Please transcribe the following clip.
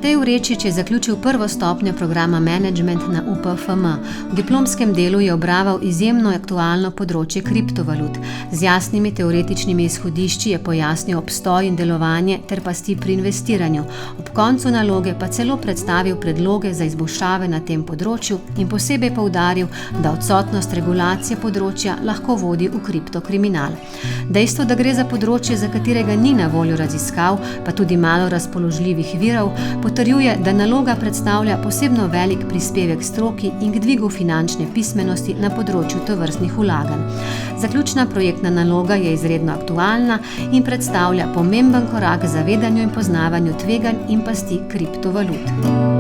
Matej Vrečič je zaključil prvo stopnjo programa Management na UPFM. V diplomskem delu je obraval izjemno aktualno področje kriptovalut. Z jasnimi teoretičnimi izhodišči je pojasnil obstoj in delovanje ter pasti pri investiranju. Ob koncu naloge pa celo predstavil predloge za izboljšave na tem področju in posebej poudaril, da odsotnost regulacije področja lahko vodi v kriptokriminal. Dejstvo, da gre za področje, za katerega ni na voljo raziskav, pa tudi malo razpoložljivih virov, potrjuje, da naloga predstavlja posebno velik prispevek stroki in k dvigu finančne pismenosti na področju tovrstnih vlaganj. Zaključna projektna naloga je izredno aktualna in predstavlja pomemben korak k zavedanju in poznavanju tveganj in pasti kriptovalut.